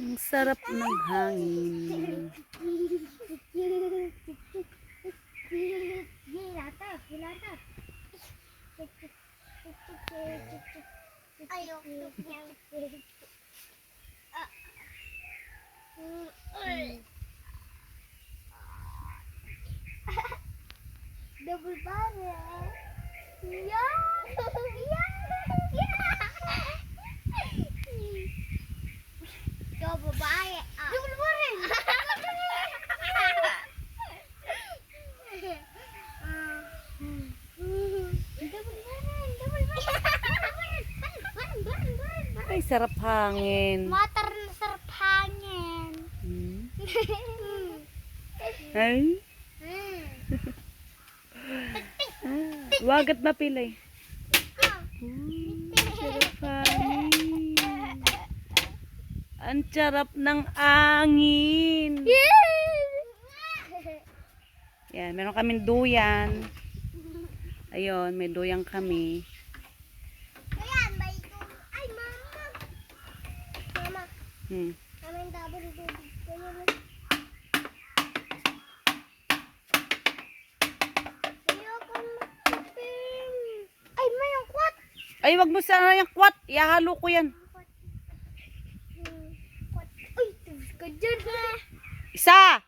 Ang sarap ng hangin. Double barrel. Yeah. Double barrel. Double barrel. Ay, sarap hangin. Matar na sarap hangin. Ay, wagat na pilay. Sarap hangin. Ang sarap ng angin. Yan, meron kaming duyan. Ayun, may duyan kami. Ayan, may tubig. Ay, mama. Mama, namin double tubig. Ayoko magtipin. Ay, may yung kwat. Ay, wag mo sana yung kwat. Ihalo ko yan. Kwat. Ay, tubig ka dyan. Isa!